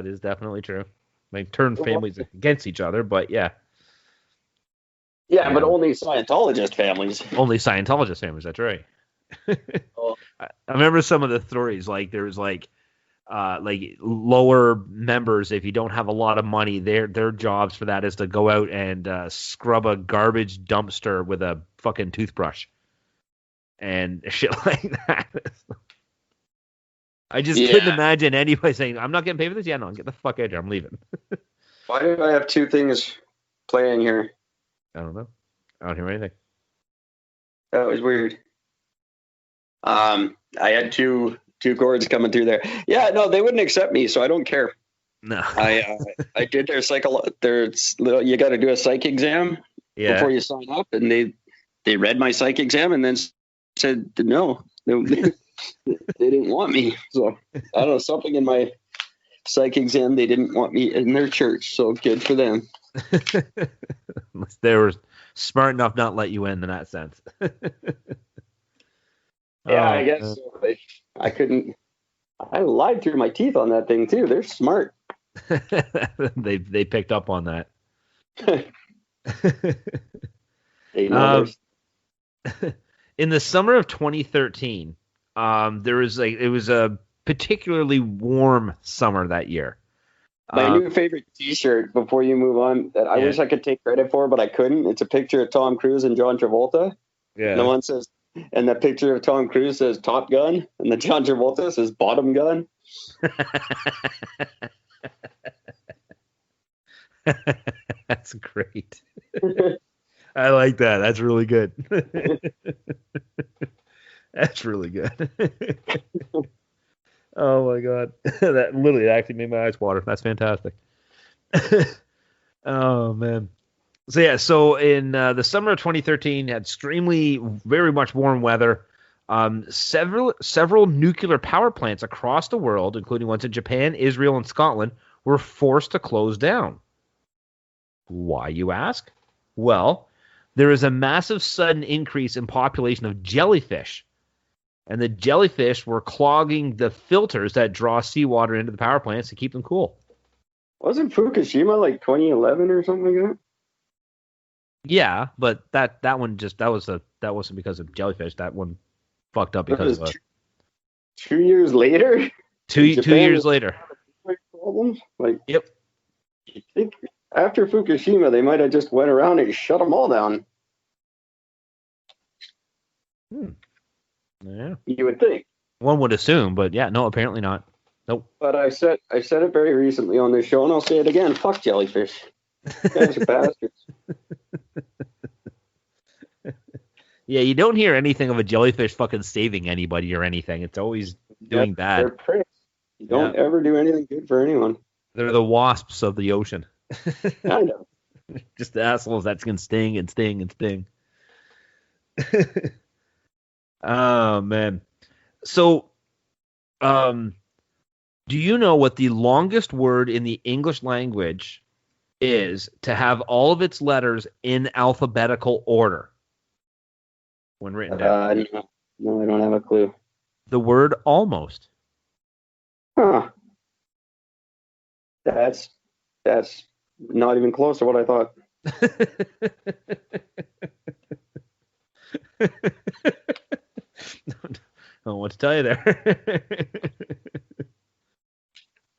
That is definitely true. They turn families against each other, but yeah. Yeah, but only Scientologist families. Only Scientologist families. That's right. Oh. I remember some of the stories. Like there's like lower members. If you don't have a lot of money, their jobs for that is to go out and scrub a garbage dumpster with a fucking toothbrush and shit like that. I just couldn't imagine anybody saying, "I'm not getting paid for this." Yeah, no, get the fuck out of here. I'm leaving. Why do I have two things playing here? I don't know. I don't hear anything. That was weird. I had two Gords coming through there. Yeah, no, they wouldn't accept me, so I don't care. No. I did their you got to do a psych exam before you sign up, and they read my psych exam and then said no. They didn't want me. So I don't know, something in my psych exam, they didn't want me in their church, so good for them. They were smart enough not to let you in that sense. I guess so. I couldn't. I lied through my teeth on that thing too. They're smart. They picked up on that. They know in the summer of 2013, it was a particularly warm summer that year. My new favorite T-shirt, before you move on, that I wish I could take credit for, but I couldn't. It's a picture of Tom Cruise and John Travolta. Yeah. And the one says, and the picture of Tom Cruise says Top Gun, and the John Travolta says Bottom Gun. That's great. I like that. That's really good. That's really good. Oh my god, that literally actually made my eyes water. That's fantastic. Oh man. So in the summer of 2013, had extremely, very much warm weather. Several nuclear power plants across the world, including ones in Japan, Israel, and Scotland, were forced to close down. Why, you ask? Well, there is a massive sudden increase in population of jellyfish. And the jellyfish were clogging the filters that draw seawater into the power plants to keep them cool. Wasn't Fukushima like 2011 or something like that? Yeah, but that wasn't because of jellyfish. That one fucked up because of 2 years later. 2 years later. Problems? Like, yep. You think after Fukushima they might have just went around and shut them all down? Yeah. You would think. One would assume, but yeah, no, apparently not. Nope. But I said it very recently on this show, and I'll say it again. Fuck jellyfish. You guys are bastards. Yeah, you don't hear anything of a jellyfish fucking saving anybody or anything. It's always doing bad. They're pricks. You don't ever do anything good for anyone. They're the wasps of the ocean. I know. Just the assholes that can sting and sting and sting. Oh, man. So, do you know what the longest word in the English language is to have all of its letters in alphabetical order when written down? No, I don't have a clue. The word almost. Huh. That's not even close to what I thought. I don't know what to tell you there.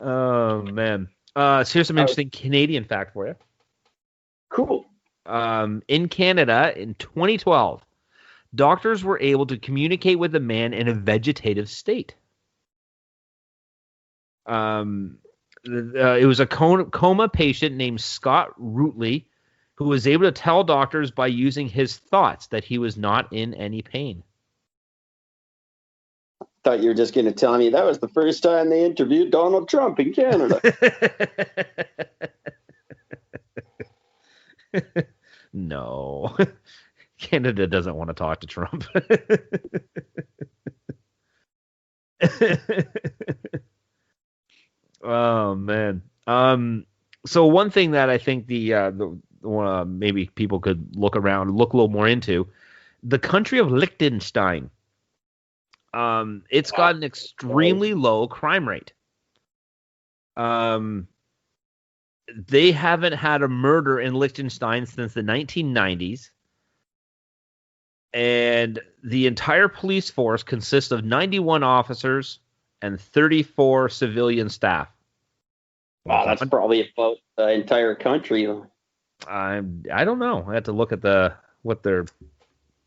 Oh, man. So here's some interesting Canadian fact for you. Cool. In Canada, in 2012, doctors were able to communicate with a man in a vegetative state. It was a coma patient named Scott Rootley who was able to tell doctors by using his thoughts that he was not in any pain. Thought you were just going to tell me that was the first time they interviewed Donald Trump in Canada. No. Canada doesn't want to talk to Trump. Oh, man. So one thing that I think maybe people could look around, look a little more into, the country of Liechtenstein. It's got an extremely low crime rate. They haven't had a murder in Liechtenstein since the 1990s. And the entire police force consists of 91 officers and 34 civilian staff. Wow, that's probably about the entire country. I don't know. I have to look at what their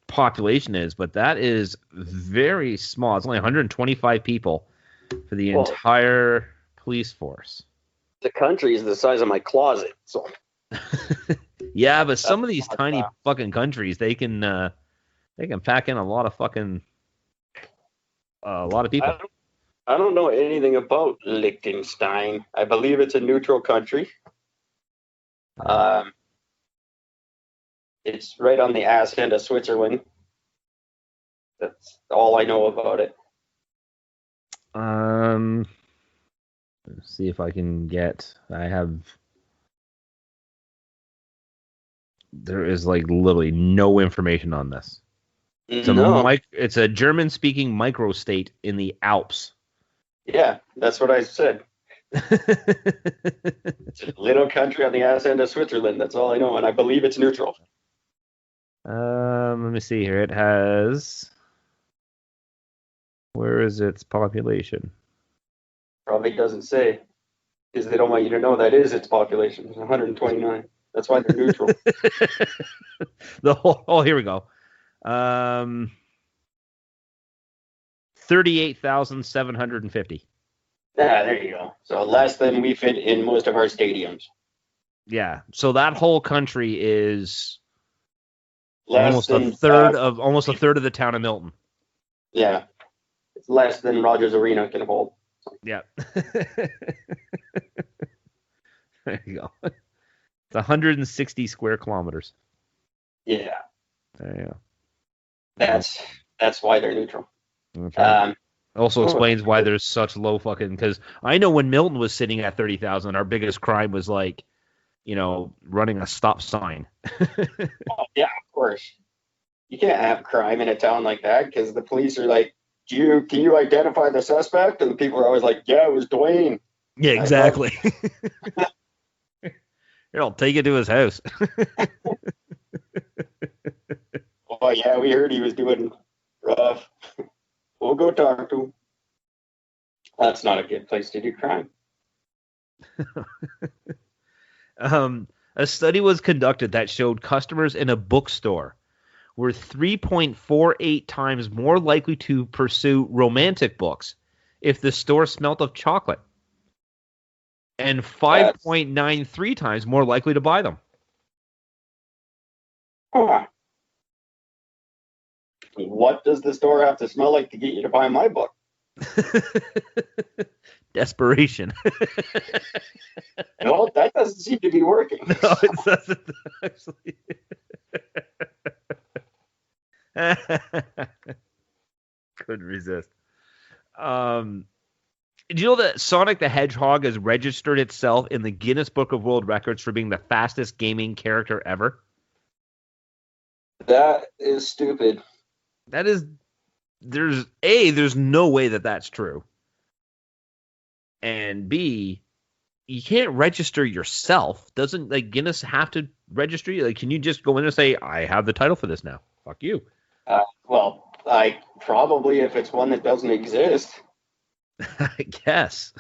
population is, but that is very small. It's only 125 people for the entire police force. The country is the size of my closet, so. Yeah, but some of these tiny fucking countries, they can pack in a lot of people. I don't know anything about Liechtenstein. I believe it's a neutral country. It's right on the ass end of Switzerland. That's all I know about it. Let's see if I can get. There is like literally no information on this. It's a German-speaking microstate in the Alps. Yeah, that's what I said. It's a little country on the ass end of Switzerland. That's all I know, and I believe it's neutral. Let me see here. It has. Where is its population? Probably doesn't say, because they don't want you to know that is its population. It's 129. That's why they're neutral. Here we go. 38,750. Yeah, there you go. So less than we fit in most of our stadiums. Yeah. So that whole country is almost a third of the town of Milton. Yeah. It's less than Rogers Arena can hold. Yeah. There you go. It's 160 square kilometers. Yeah. There you go. That's why they're neutral. Okay. Also explains why there's such low fucking, because I know when Milton was sitting at 30,000, our biggest crime was like, running a stop sign. Oh, yeah, of course. You can't have crime in a town like that because the police are like, can you identify the suspect? And the people are always like, yeah, it was Dwayne. Yeah, exactly. Here, I'll take you to his house. Oh, yeah, we heard he was doing rough. We'll go talk to him. That's not a good place to do crime. A study was conducted that showed customers in a bookstore were 3.48 times more likely to pursue romantic books if the store smelt of chocolate, and 5.93 times more likely to buy them. Huh. What does the store have to smell like to get you to buy my book? Desperation. No, that doesn't seem to be working. No, it doesn't actually. Couldn't resist. Did you know that Sonic the Hedgehog has registered itself in the Guinness Book of World Records for being the fastest gaming character ever? That is stupid. There's no way that that's true. And B, you can't register yourself. Doesn't Guinness have to register you? Can you just go in and say, I have the title for this now? Fuck you. Well, probably if it's one that doesn't exist. I guess.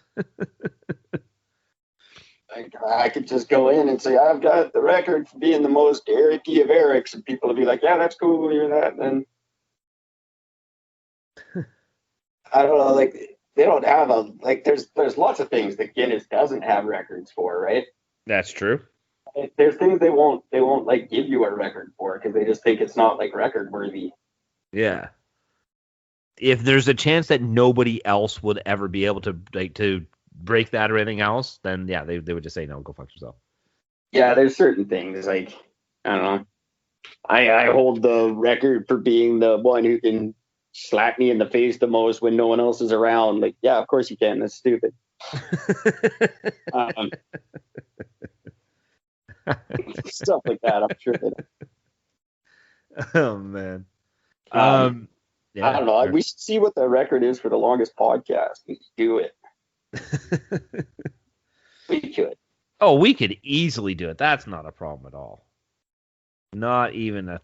I could just go in and say, I've got the record for being the most Eric-y of Erics, and people will be like, yeah, that's cool, you're that. And I don't know, they don't have there's lots of things that Guinness doesn't have records for, right? That's true. There's things they won't give you a record for because they just think it's not record worthy. Yeah. If there's a chance that nobody else would ever be able to break that or anything else, then yeah, they would just say no, go fuck yourself. Yeah, there's certain things I don't know. I hold the record for being the one who can slap me in the face the most when no one else is around. Yeah, of course you can. That's stupid. Stuff like that, I'm sure they don't. Oh man. Yeah, I don't know. Sure. We should see what the record is for the longest podcast. We do it. We could. Oh, we could easily do it. That's not a problem at all. Not even a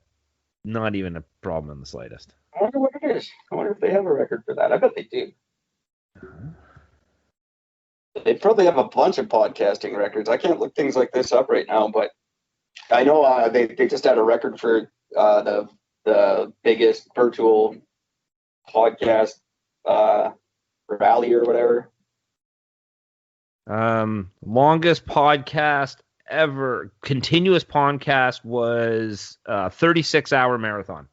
problem in the slightest. I wonder what it is. I wonder if they have a record for that. I bet they do. They probably have a bunch of podcasting records. I can't look things like this up right now, but I know they just had a record for the biggest virtual podcast rally or whatever. Longest podcast ever, continuous podcast, was 36-hour marathon.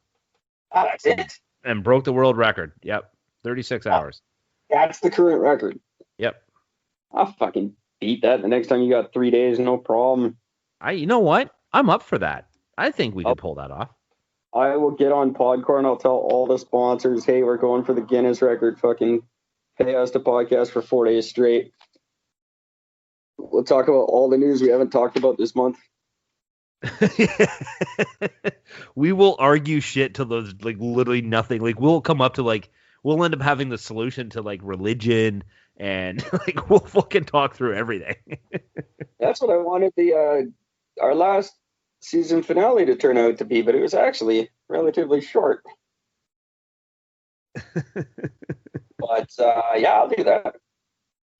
Ah, that's it. And broke the world record. Yep, 36 hours. That's the current record. Yep. I'll fucking beat that. The next time you got 3 days, no problem. You know what? I'm up for that. I think we could pull that off. I will get on Podcore and I'll tell all the sponsors, hey, we're going for the Guinness record. Fucking pay us to podcast for 4 days straight. We'll talk about all the news we haven't talked about this month. We will argue shit till those like literally nothing. Like we'll come up to we'll end up having the solution to like religion and like we'll fucking talk through everything. That's what I wanted our last season finale to turn out to be, but it was actually relatively short. But yeah, I'll do that.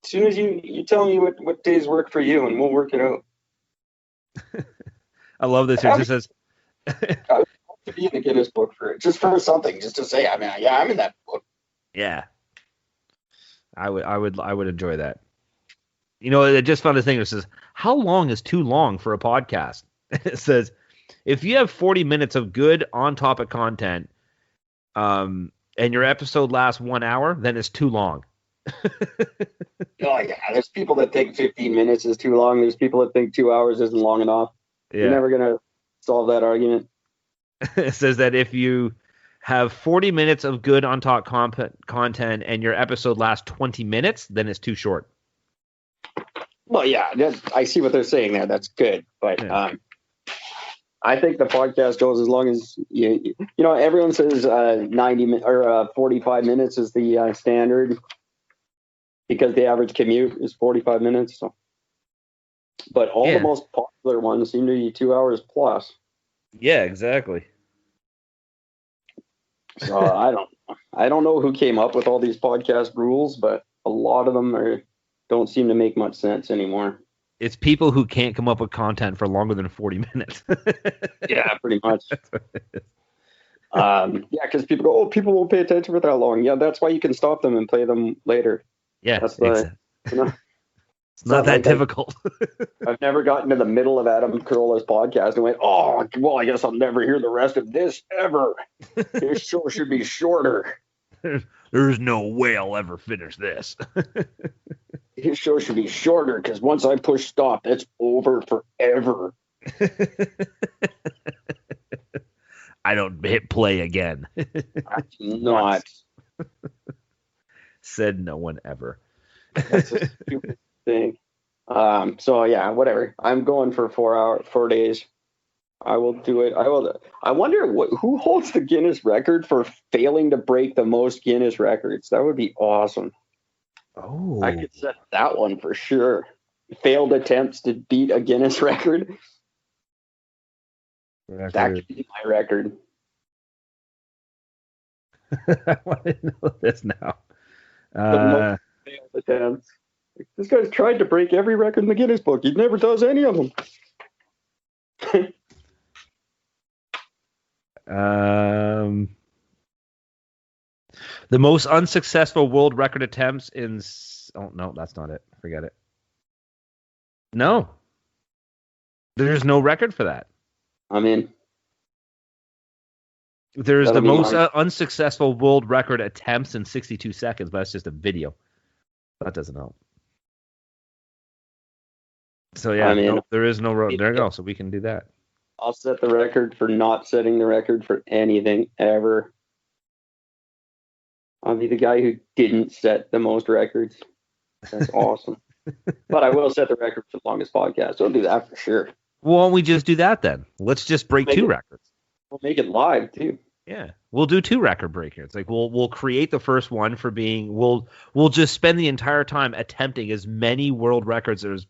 As soon as you tell me what days work for you, and we'll work it out. I love this. It just says I would love to be in the Guinness book for it, just for something, just to say, I mean, yeah, I'm in that book. Yeah, I would enjoy that. You know, I just found a thing that says, how long is too long for a podcast? It says, if you have 40 minutes of good on-topic content, and your episode lasts 1 hour, then it's too long. Oh yeah, there's people that think 15 minutes is too long. There's people that think 2 hours isn't long enough. Yeah. You're never gonna solve that argument. It says that if you have 40 minutes of good on-top content and your episode lasts 20 minutes, then it's too short. Well, yeah, I see what they're saying there. That's good, but yeah. I think the podcast goes as long as you know. Everyone says 90 or 45 minutes is the standard because the average commute is 45 minutes. So, but all the most popular ones seem to be 2 hours plus. Yeah, exactly. So I don't know who came up with all these podcast rules, but a lot of them don't seem to make much sense anymore. It's people who can't come up with content for longer than 40 minutes. Yeah, pretty much. Yeah, because people go, people won't pay attention for that long. Yeah, that's why you can stop them and play them later. Yeah, that's exactly. It's not that difficult. I've never gotten to the middle of Adam Carolla's podcast and went, oh, well, I guess I'll never hear the rest of this ever. This show should be shorter. There's no way I'll ever finish this. His show should be shorter because once I push stop, it's over forever. I don't hit play again. I do not. Said no one ever. That's a stupid thing. So yeah, whatever. I'm going for 4 days. I will do it. I wonder who holds the Guinness record for failing to break the most Guinness records. That would be awesome. Oh, I could set that one for sure. Failed attempts to beat a Guinness record. That could be my record. I want to know this now. Failed attempts. This guy's tried to break every record in the Guinness book. He never does any of them. The most unsuccessful world record attempts in... Oh, no, that's not it. Forget it. No. There's no record for that. I'm in. There's the most unsuccessful world record attempts in 62 seconds, but that's just a video. That doesn't help. So, yeah, no, there is no road. There you go. So we can do that. I'll set the record for not setting the record for anything ever. I'll be the guy who didn't set the most records. That's awesome. But I will set the record for the longest podcast. So I'll do that for sure. Well, why don't we just do that then? Let's just break two records. We'll make it live too. Yeah, we'll do 2 record breakers. Like we'll create the first one for being. We'll just spend the entire time attempting as many world records as